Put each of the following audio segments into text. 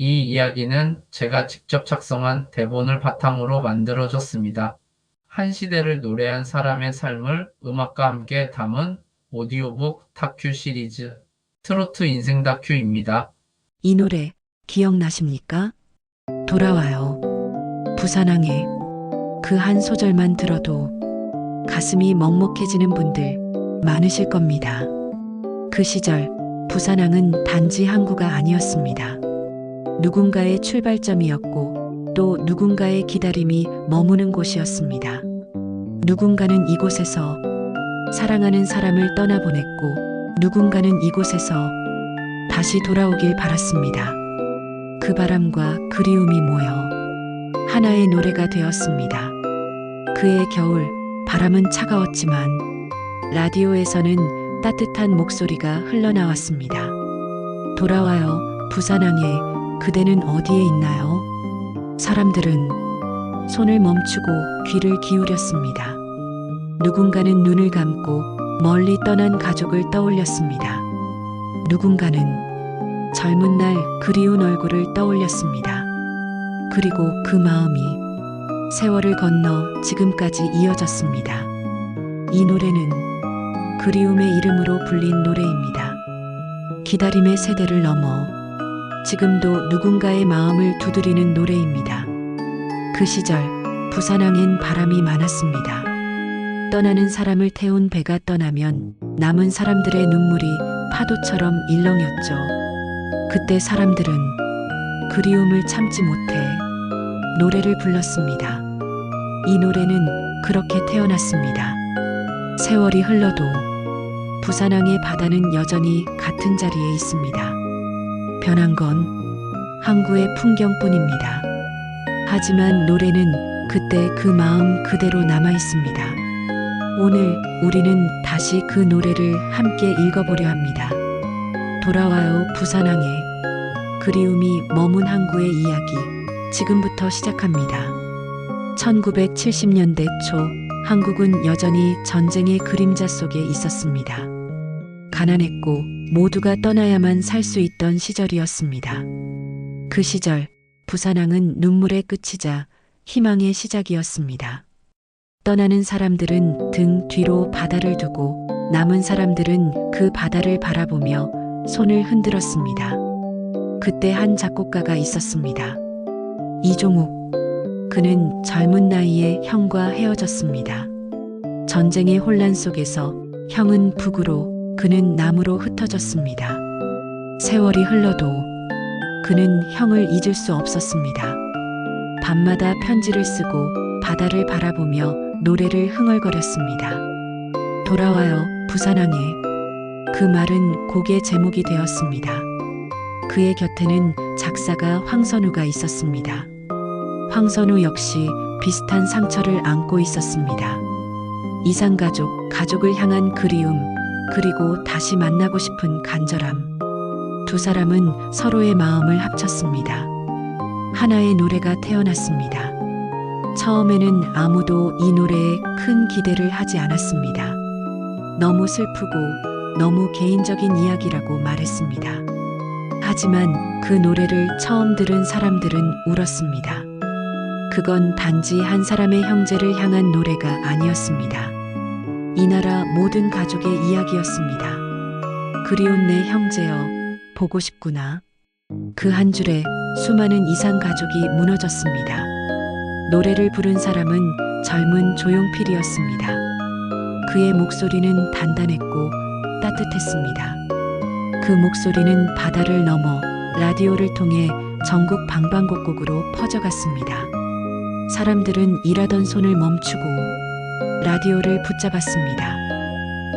이 이야기는 제가 직접 작성한 대본을 바탕으로 만들어졌습니다. 한 시대를 노래한 사람의 삶을 음악과 함께 담은 오디오북 다큐 시리즈 트로트 인생 다큐입니다. 이 노래 기억나십니까? 돌아와요. 부산항에 그 한 소절만 들어도 가슴이 먹먹해지는 분들 많으실 겁니다. 그 시절 부산항은 단지 항구가 아니었습니다. 누군가의 출발점이었고 또 누군가의 기다림이 머무는 곳이었습니다. 누군가는 이곳에서 사랑하는 사람을 떠나보냈고 누군가는 이곳에서 다시 돌아오길 바랐습니다. 그 바람과 그리움이 모여 하나의 노래가 되었습니다. 그의 겨울, 바람은 차가웠지만 라디오에서는 따뜻한 목소리가 흘러나왔습니다. 돌아와요, 부산항에 그대는 어디에 있나요? 사람들은 손을 멈추고 귀를 기울였습니다. 누군가는 눈을 감고 멀리 떠난 가족을 떠올렸습니다. 누군가는 젊은 날 그리운 얼굴을 떠올렸습니다. 그리고 그 마음이 세월을 건너 지금까지 이어졌습니다. 이 노래는 그리움의 이름으로 불린 노래입니다. 기다림의 세대를 넘어 지금도 누군가의 마음을 두드리는 노래입니다. 그 시절 부산항엔 바람이 많았습니다. 떠나는 사람을 태운 배가 떠나면 남은 사람들의 눈물이 파도처럼 일렁였죠. 그때 사람들은 그리움을 참지 못해 노래를 불렀습니다. 이 노래는 그렇게 태어났습니다. 세월이 흘러도 부산항의 바다는 여전히 같은 자리에 있습니다. 변한 건 항구의 풍경뿐입니다. 하지만 노래는 그때 그 마음 그대로 남아 있습니다. 오늘 우리는 다시 그 노래를 함께 읽어보려 합니다. 돌아와요, 부산항에 그리움이 머문 항구의 이야기 지금부터 시작합니다. 1970년대 초 한국은 여전히 전쟁의 그림자 속에 있었습니다. 가난했고 모두가 떠나야만 살 수 있던 시절이었습니다. 그 시절 부산항은 눈물의 끝이자 희망의 시작이었습니다. 떠나는 사람들은 등 뒤로 바다를 두고 남은 사람들은 그 바다를 바라보며 손을 흔들었습니다. 그때 한 작곡가가 있었습니다. 이종욱. 그는 젊은 나이에 형과 헤어졌습니다. 전쟁의 혼란 속에서 형은 북으로, 그는 남으로 흩어졌습니다. 세월이 흘러도 그는 형을 잊을 수 없었습니다. 밤마다 편지를 쓰고 바다를 바라보며 노래를 흥얼거렸습니다. 돌아와요, 부산항에. 그 말은 곡의 제목이 되었습니다. 그의 곁에는 작사가 황선우가 있었습니다. 황선우 역시 비슷한 상처를 안고 있었습니다. 이상가족, 가족을 향한 그리움, 그리고 다시 만나고 싶은 간절함. 두 사람은 서로의 마음을 합쳤습니다. 하나의 노래가 태어났습니다. 처음에는 아무도 이 노래에 큰 기대를 하지 않았습니다. 너무 슬프고 너무 개인적인 이야기라고 말했습니다. 하지만 그 노래를 처음 들은 사람들은 울었습니다. 그건 단지 한 사람의 형제를 향한 노래가 아니었습니다. 이 나라 모든 가족의 이야기였습니다. 그리운 내 형제여, 보고 싶구나. 그 한 줄에 수많은 이상 가족이 무너졌습니다. 노래를 부른 사람은 젊은 조용필이었습니다. 그의 목소리는 단단했고 따뜻했습니다. 그 목소리는 바다를 넘어 라디오를 통해 전국 방방곡곡으로 퍼져갔습니다. 사람들은 일하던 손을 멈추고 라디오를 붙잡았습니다.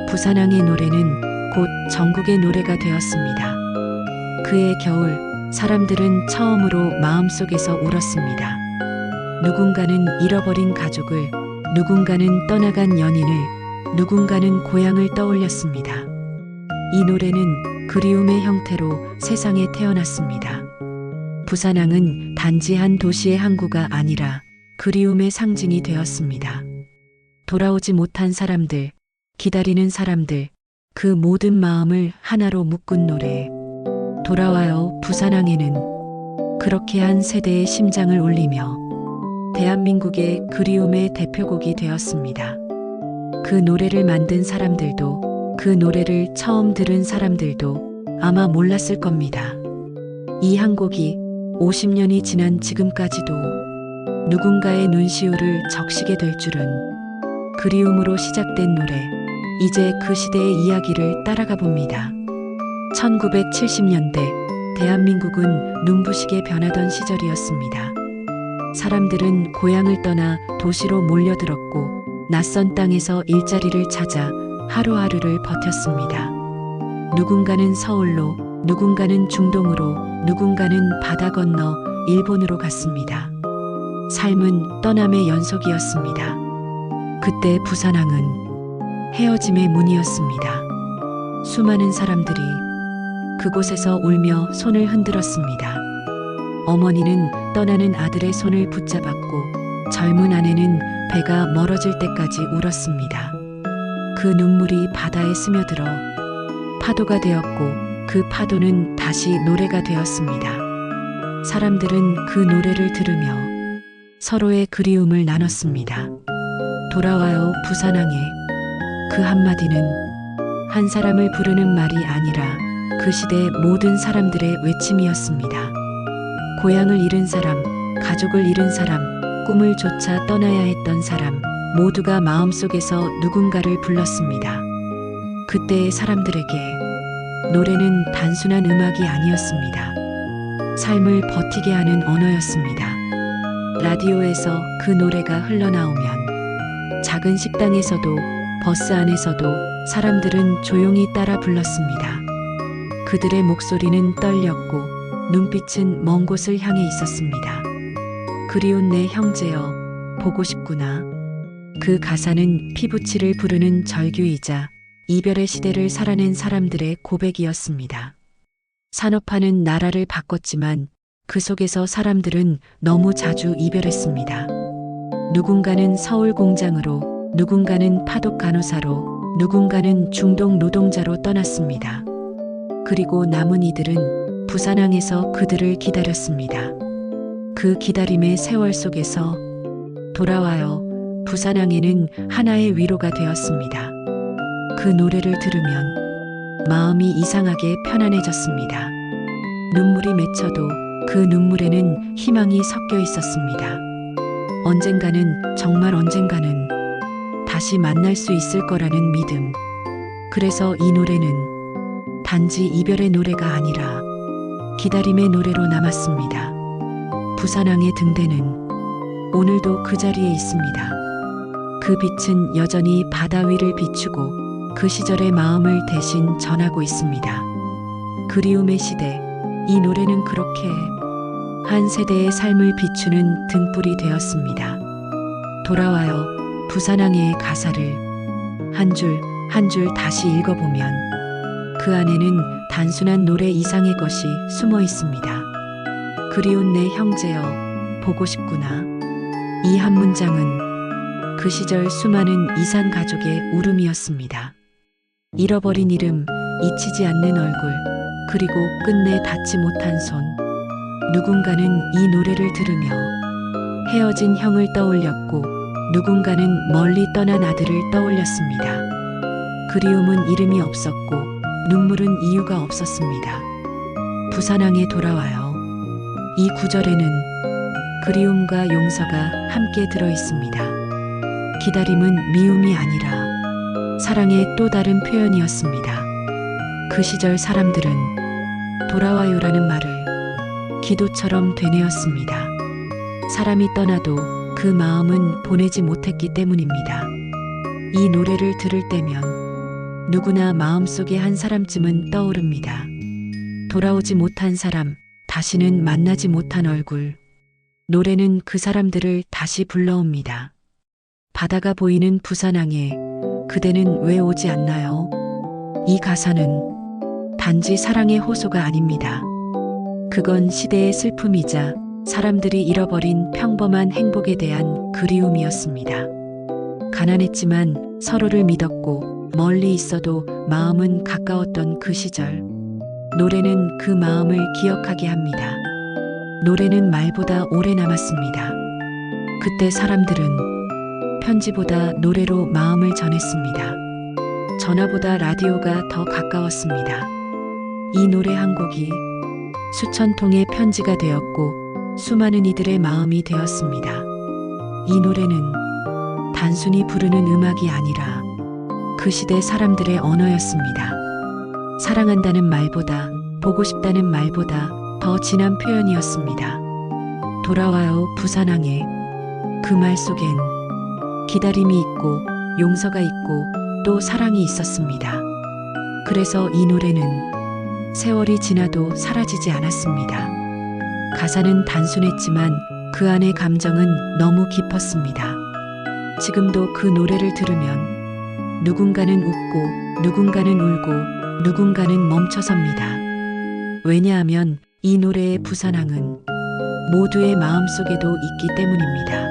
부산항의 노래는 곧 전국의 노래가 되었습니다. 그의 겨울, 사람들은 처음으로 마음속에서 울었습니다. 누군가는 잃어버린 가족을, 누군가는 떠나간 연인을, 누군가는 고향을 떠올렸습니다. 이 노래는 그리움의 형태로 세상에 태어났습니다. 부산항은 단지 한 도시의 항구가 아니라 그리움의 상징이 되었습니다. 돌아오지 못한 사람들, 기다리는 사람들, 그 모든 마음을 하나로 묶은 노래. 돌아와요, 부산항에는 그렇게 한 세대의 심장을 울리며 대한민국의 그리움의 대표곡이 되었습니다. 그 노래를 만든 사람들도 그 노래를 처음 들은 사람들도 아마 몰랐을 겁니다. 이 한 곡이 50년이 지난 지금까지도 누군가의 눈시울을 적시게 될 줄은. 그리움으로 시작된 노래, 이제 그 시대의 이야기를 따라가 봅니다. 1970년대 대한민국은 눈부시게 변하던 시절이었습니다. 사람들은 고향을 떠나 도시로 몰려들었고 낯선 땅에서 일자리를 찾아 하루하루를 버텼습니다. 누군가는 서울로, 누군가는 중동으로, 누군가는 바다 건너 일본으로 갔습니다. 삶은 떠남의 연속이었습니다. 그때 부산항은 헤어짐의 문이었습니다. 수많은 사람들이 그곳에서 울며 손을 흔들었습니다. 어머니는 떠나는 아들의 손을 붙잡았고 젊은 아내는 배가 멀어질 때까지 울었습니다. 그 눈물이 바다에 스며들어 파도가 되었고 그 파도는 다시 노래가 되었습니다. 사람들은 그 노래를 들으며 서로의 그리움을 나눴습니다. 돌아와요 부산항에. 그 한마디는 한 사람을 부르는 말이 아니라 그 시대 모든 사람들의 외침이었습니다. 고향을 잃은 사람, 가족을 잃은 사람, 꿈을 쫓아 떠나야 했던 사람, 모두가 마음속에서 누군가를 불렀습니다. 그때의 사람들에게 노래는 단순한 음악이 아니었습니다. 삶을 버티게 하는 언어였습니다. 라디오에서 그 노래가 흘러나오면 작은 식당에서도 버스 안에서도 사람들은 조용히 따라 불렀습니다. 그들의 목소리는 떨렸고 눈빛은 먼 곳을 향해 있었습니다. 그리운 내 형제여, 보고 싶구나. 그 가사는 피부치를 부르는 절규이자 이별의 시대를 살아낸 사람들의 고백이었습니다. 산업화는 나라를 바꿨지만 그 속에서 사람들은 너무 자주 이별했습니다. 누군가는 서울 공장으로, 누군가는 파독 간호사로, 누군가는 중동 노동자로 떠났습니다. 그리고 남은 이들은 부산항에서 그들을 기다렸습니다. 그 기다림의 세월 속에서 돌아와요 부산항에는 하나의 위로가 되었습니다. 그 노래를 들으면 마음이 이상하게 편안해졌습니다. 눈물이 맺혀도 그 눈물에는 희망이 섞여 있었습니다. 언젠가는, 정말 언젠가는 다시 만날 수 있을 거라는 믿음. 그래서 이 노래는 단지 이별의 노래가 아니라 기다림의 노래로 남았습니다. 부산항의 등대는 오늘도 그 자리에 있습니다. 그 빛은 여전히 바다 위를 비추고 그 시절의 마음을 대신 전하고 있습니다. 그리움의 시대, 이 노래는 그렇게 한 세대의 삶을 비추는 등불이 되었습니다. 돌아와요 부산항의 가사를 한 줄 한 줄 다시 읽어보면 그 안에는 단순한 노래 이상의 것이 숨어 있습니다. 그리운 내 형제여, 보고 싶구나. 이 한 문장은 그 시절 수많은 이산 가족의 울음이었습니다. 잃어버린 이름, 잊히지 않는 얼굴, 그리고 끝내 닿지 못한 손. 누군가는 이 노래를 들으며 헤어진 형을 떠올렸고 누군가는 멀리 떠난 아들을 떠올렸습니다. 그리움은 이름이 없었고 눈물은 이유가 없었습니다. 부산항에 돌아와요. 이 구절에는 그리움과 용서가 함께 들어 있습니다. 기다림은 미움이 아니라 사랑의 또 다른 표현이었습니다. 그 시절 사람들은 돌아와요라는 말을 기도처럼 되뇌었습니다. 사람이 떠나도 그 마음은 보내지 못했기 때문입니다. 이 노래를 들을 때면 누구나 마음속에 한 사람쯤은 떠오릅니다. 돌아오지 못한 사람, 다시는 만나지 못한 얼굴. 노래는 그 사람들을 다시 불러옵니다. 바다가 보이는 부산항에 그대는 왜 오지 않나요? 이 가사는 단지 사랑의 호소가 아닙니다. 그건 시대의 슬픔이자 사람들이 잃어버린 평범한 행복에 대한 그리움이었습니다. 가난했지만 서로를 믿었고 멀리 있어도 마음은 가까웠던 그 시절. 노래는 그 마음을 기억하게 합니다. 노래는 말보다 오래 남았습니다. 그때 사람들은 편지보다 노래로 마음을 전했습니다. 전화보다 라디오가 더 가까웠습니다. 이 노래 한 곡이 수천 통의 편지가 되었고 수많은 이들의 마음이 되었습니다. 이 노래는 단순히 부르는 음악이 아니라 그 시대 사람들의 언어였습니다. 사랑한다는 말보다, 보고 싶다는 말보다 더 진한 표현이었습니다. 돌아와요 부산항에. 그 말 속엔 기다림이 있고 용서가 있고 또 사랑이 있었습니다. 그래서 이 노래는 세월이 지나도 사라지지 않았습니다. 가사는 단순했지만 그 안의 감정은 너무 깊었습니다. 지금도 그 노래를 들으면 누군가는 웃고 누군가는 울고 누군가는 멈춰섭니다. 왜냐하면 이 노래의 부산항은 모두의 마음속에도 있기 때문입니다.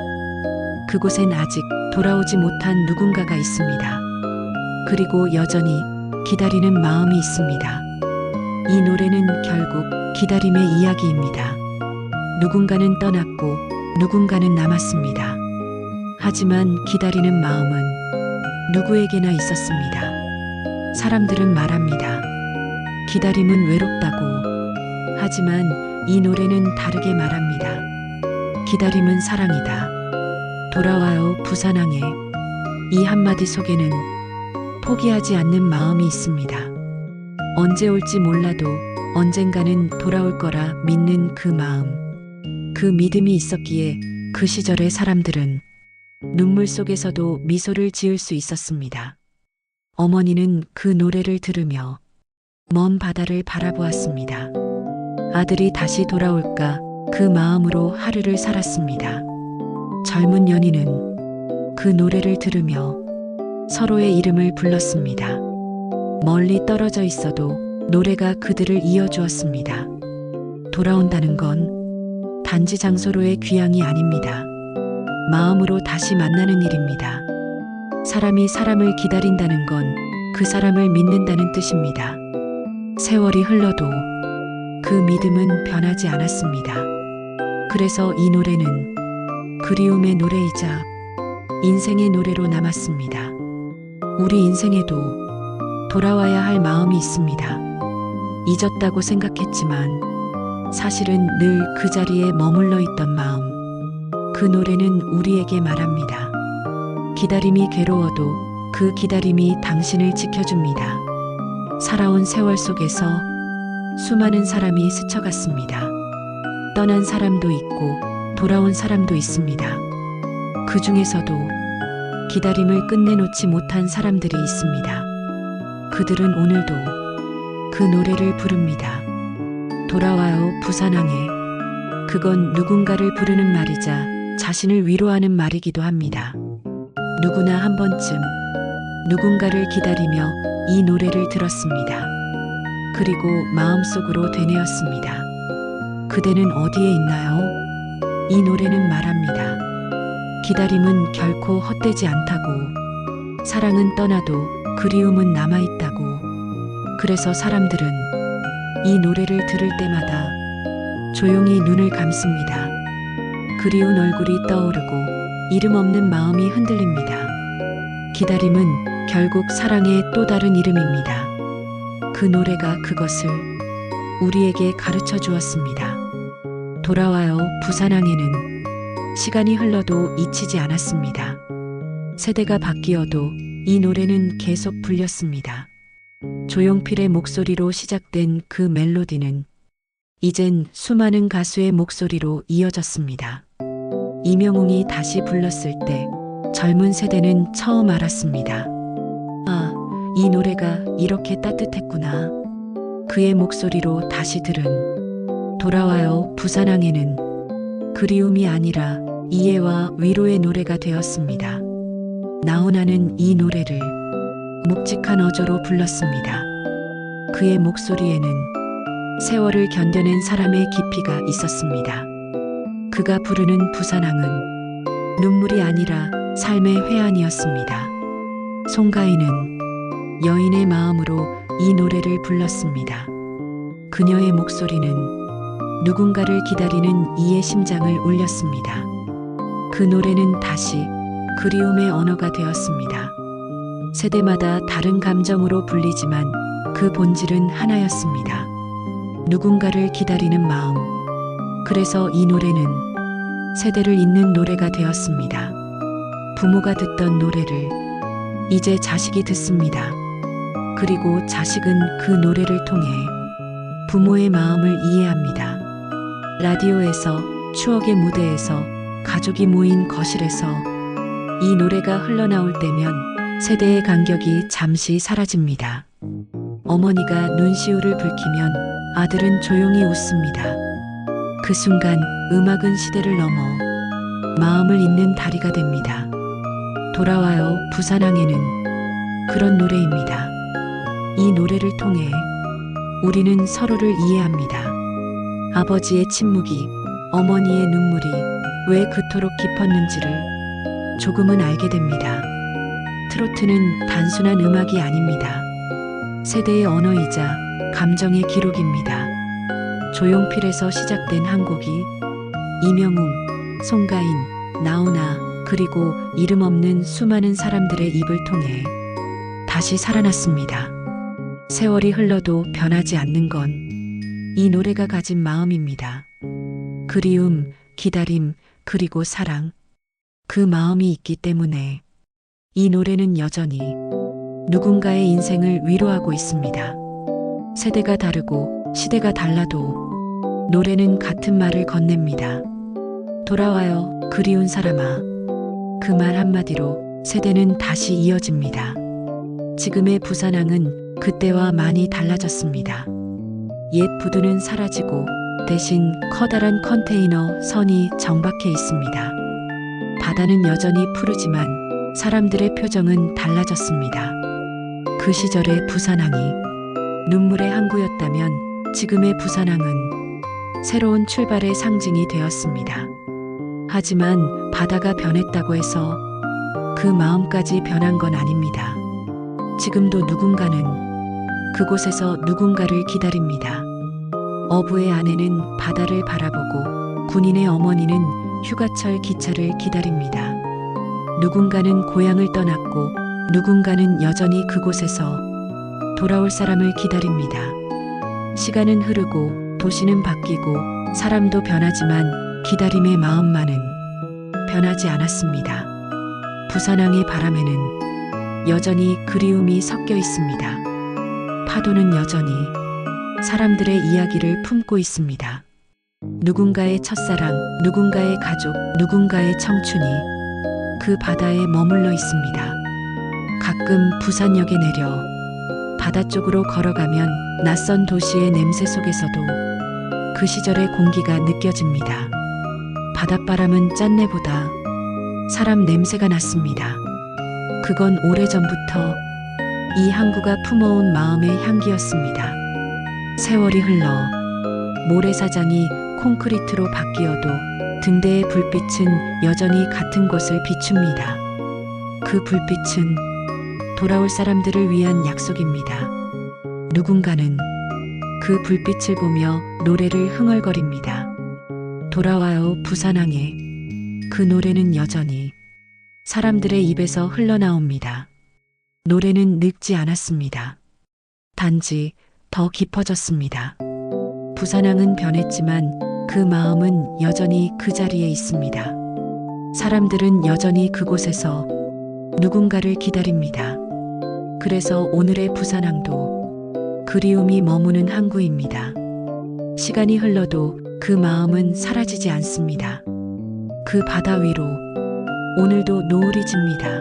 그곳엔 아직 돌아오지 못한 누군가가 있습니다. 그리고 여전히 기다리는 마음이 있습니다. 이 노래는 결국 기다림의 이야기입니다. 누군가는 떠났고 누군가는 남았습니다. 하지만 기다리는 마음은 누구에게나 있었습니다. 사람들은 말합니다. 기다림은 외롭다고. 하지만 이 노래는 다르게 말합니다. 기다림은 사랑이다. 돌아와요 부산항에. 이 한마디 속에는 포기하지 않는 마음이 있습니다. 언제 올지 몰라도 언젠가는 돌아올 거라 믿는 그 마음. 그 믿음이 있었기에 그 시절의 사람들은 눈물 속에서도 미소를 지을 수 있었습니다. 어머니는 그 노래를 들으며 먼 바다를 바라보았습니다. 아들이 다시 돌아올까 그 마음으로 하루를 살았습니다. 젊은 연인은 그 노래를 들으며 서로의 이름을 불렀습니다. 멀리 떨어져 있어도 노래가 그들을 이어주었습니다. 돌아온다는 건 단지 장소로의 귀향이 아닙니다. 마음으로 다시 만나는 일입니다. 사람이 사람을 기다린다는 건 그 사람을 믿는다는 뜻입니다. 세월이 흘러도 그 믿음은 변하지 않았습니다. 그래서 이 노래는 그리움의 노래이자 인생의 노래로 남았습니다. 우리 인생에도 돌아와야 할 마음이 있습니다. 잊었다고 생각했지만 사실은 늘 그 자리에 머물러 있던 마음. 그 노래는 우리에게 말합니다. 기다림이 괴로워도 그 기다림이 당신을 지켜줍니다. 살아온 세월 속에서 수많은 사람이 스쳐갔습니다. 떠난 사람도 있고 돌아온 사람도 있습니다. 그 중에서도 기다림을 끝내놓지 못한 사람들이 있습니다. 그들은 오늘도 그 노래를 부릅니다. 돌아와요 부산항에. 그건 누군가를 부르는 말이자 자신을 위로하는 말이기도 합니다. 누구나 한 번쯤 누군가를 기다리며 이 노래를 들었습니다. 그리고 마음속으로 되뇌었습니다. 그대는 어디에 있나요? 이 노래는 말합니다. 기다림은 결코 헛되지 않다고. 사랑은 떠나도 그리움은 남아있다고. 그래서 사람들은 이 노래를 들을 때마다 조용히 눈을 감습니다. 그리운 얼굴이 떠오르고 이름 없는 마음이 흔들립니다. 기다림은 결국 사랑의 또 다른 이름입니다. 그 노래가 그것을 우리에게 가르쳐 주었습니다. 돌아와요 부산항에는 시간이 흘러도 잊히지 않았습니다. 세대가 바뀌어도 이 노래는 계속 불렸습니다. 조용필의 목소리로 시작된 그 멜로디는 이젠 수많은 가수의 목소리로 이어졌습니다. 이명웅이 다시 불렀을 때 젊은 세대는 처음 알았습니다. 아, 이 노래가 이렇게 따뜻했구나. 그의 목소리로 다시 들은 돌아와요 부산항에는 그리움이 아니라 이해와 위로의 노래가 되었습니다. 나훈아는 이 노래를 묵직한 어조로 불렀습니다. 그의 목소리에는 세월을 견뎌낸 사람의 깊이가 있었습니다. 그가 부르는 부산항은 눈물이 아니라 삶의 회한이었습니다. 송가인은 여인의 마음으로 이 노래를 불렀습니다. 그녀의 목소리는 누군가를 기다리는 이의 심장을 울렸습니다. 그 노래는 다시 그리움의 언어가 되었습니다. 세대마다 다른 감정으로 불리지만 그 본질은 하나였습니다. 누군가를 기다리는 마음. 그래서 이 노래는 세대를 잇는 노래가 되었습니다. 부모가 듣던 노래를 이제 자식이 듣습니다. 그리고 자식은 그 노래를 통해 부모의 마음을 이해합니다. 라디오에서, 추억의 무대에서, 가족이 모인 거실에서 이 노래가 흘러나올 때면 세대의 간격이 잠시 사라집니다. 어머니가 눈시울을 붉히면 아들은 조용히 웃습니다. 그 순간 음악은 시대를 넘어 마음을 잇는 다리가 됩니다. 돌아와요 부산항에는 그런 노래입니다. 이 노래를 통해 우리는 서로를 이해합니다. 아버지의 침묵이, 어머니의 눈물이 왜 그토록 깊었는지를 조금은 알게 됩니다. 트로트는 단순한 음악이 아닙니다. 세대의 언어이자 감정의 기록입니다. 조용필에서 시작된 한 곡이 이명웅, 송가인, 나훈아 그리고 이름 없는 수많은 사람들의 입을 통해 다시 살아났습니다. 세월이 흘러도 변하지 않는 건 이 노래가 가진 마음입니다. 그리움, 기다림, 그리고 사랑. 그 마음이 있기 때문에 이 노래는 여전히 누군가의 인생을 위로하고 있습니다. 세대가 다르고 시대가 달라도 노래는 같은 말을 건넵니다. 돌아와요, 그리운 사람아. 그 말 한마디로 세대는 다시 이어집니다. 지금의 부산항은 그때와 많이 달라졌습니다. 옛 부두는 사라지고 대신 커다란 컨테이너 선이 정박해 있습니다. 바다는 여전히 푸르지만 사람들의 표정은 달라졌습니다. 그 시절의 부산항이 눈물의 항구였다면 지금의 부산항은 새로운 출발의 상징이 되었습니다. 하지만 바다가 변했다고 해서 그 마음까지 변한 건 아닙니다. 지금도 누군가는 그곳에서 누군가를 기다립니다. 어부의 아내는 바다를 바라보고 군인의 어머니는 휴가철 기차를 기다립니다. 누군가는 고향을 떠났고 누군가는 여전히 그곳에서 돌아올 사람을 기다립니다. 시간은 흐르고 도시는 바뀌고 사람도 변하지만 기다림의 마음만은 변하지 않았습니다. 부산항의 바람에는 여전히 그리움이 섞여 있습니다. 파도는 여전히 사람들의 이야기를 품고 있습니다. 누군가의 첫사랑, 누군가의 가족, 누군가의 청춘이 그 바다에 머물러 있습니다. 가끔 부산역에 내려 바다 쪽으로 걸어가면 낯선 도시의 냄새 속에서도 그 시절의 공기가 느껴집니다. 바닷바람은 짠내보다 사람 냄새가 났습니다. 그건 오래전부터 이 항구가 품어온 마음의 향기였습니다. 세월이 흘러 모래사장이 콘크리트로 바뀌어도 등대의 불빛은 여전히 같은 곳을 비춥니다. 그 불빛은 돌아올 사람들을 위한 약속입니다. 누군가는 그 불빛을 보며 노래를 흥얼거립니다. 돌아와요 부산항에. 그 노래는 여전히 사람들의 입에서 흘러나옵니다. 노래는 늙지 않았습니다. 단지 더 깊어졌습니다. 부산항은 변했지만 그 마음은 여전히 그 자리에 있습니다. 사람들은 여전히 그곳에서 누군가를 기다립니다. 그래서 오늘의 부산항도 그리움이 머무는 항구입니다. 시간이 흘러도 그 마음은 사라지지 않습니다. 그 바다 위로 오늘도 노을이 집니다.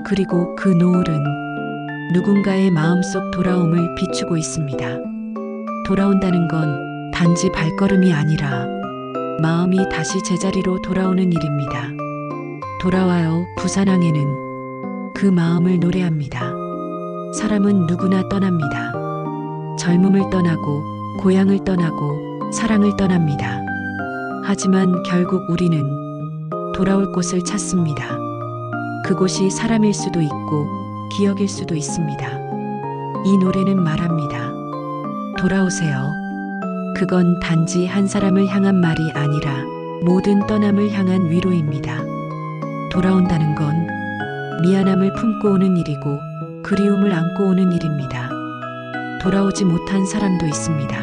그리고 그 노을은 누군가의 마음속 돌아옴을 비추고 있습니다. 돌아온다는 건 단지 발걸음이 아니라 마음이 다시 제자리로 돌아오는 일입니다. 돌아와요 부산항에는 그 마음을 노래합니다. 사람은 누구나 떠납니다. 젊음을 떠나고 고향을 떠나고 사랑을 떠납니다. 하지만 결국 우리는 돌아올 곳을 찾습니다. 그곳이 사람일 수도 있고 기억일 수도 있습니다. 이 노래는 말합니다. 돌아오세요. 그건 단지 한 사람을 향한 말이 아니라 모든 떠남을 향한 위로입니다. 돌아온다는 건 미안함을 품고 오는 일이고 그리움을 안고 오는 일입니다. 돌아오지 못한 사람도 있습니다.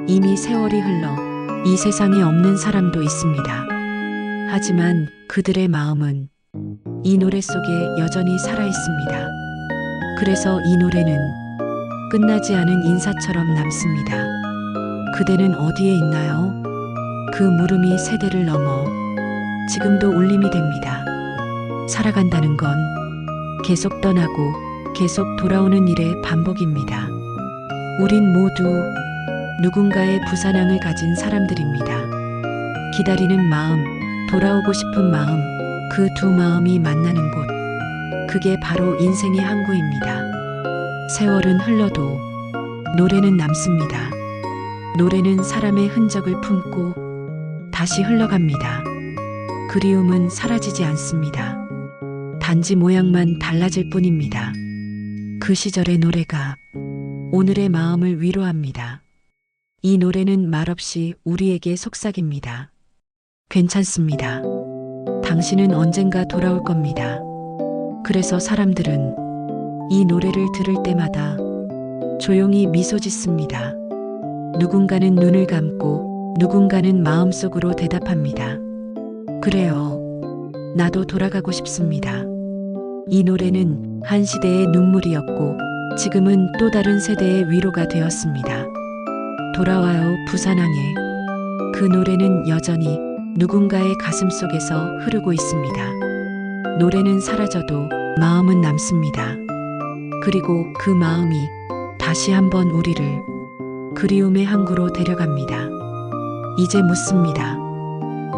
이미 세월이 흘러 이 세상에 없는 사람도 있습니다. 하지만 그들의 마음은 이 노래 속에 여전히 살아 있습니다. 그래서 이 노래는 끝나지 않은 인사처럼 남습니다. 그대는 어디에 있나요? 그 물음이 세대를 넘어 지금도 울림이 됩니다. 살아간다는 건 계속 떠나고 계속 돌아오는 일의 반복입니다. 우린 모두 누군가의 부산항을 가진 사람들입니다. 기다리는 마음, 돌아오고 싶은 마음, 그 두 마음이 만나는 곳. 그게 바로 인생의 항구입니다. 세월은 흘러도 노래는 남습니다. 노래는 사람의 흔적을 품고 다시 흘러갑니다. 그리움은 사라지지 않습니다. 단지 모양만 달라질 뿐입니다. 그 시절의 노래가 오늘의 마음을 위로합니다. 이 노래는 말없이 우리에게 속삭입니다. 괜찮습니다. 당신은 언젠가 돌아올 겁니다. 그래서 사람들은 이 노래를 들을 때마다 조용히 미소 짓습니다. 누군가는 눈을 감고 누군가는 마음속으로 대답합니다. 그래요. 나도 돌아가고 싶습니다. 이 노래는 한 시대의 눈물이었고 지금은 또 다른 세대의 위로가 되었습니다. 돌아와요 부산항에. 그 노래는 여전히 누군가의 가슴 속에서 흐르고 있습니다. 노래는 사라져도 마음은 남습니다. 그리고 그 마음이 다시 한번 우리를 그리움의 항구로 데려갑니다. 이제 묻습니다.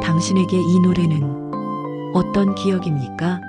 당신에게 이 노래는 어떤 기억입니까?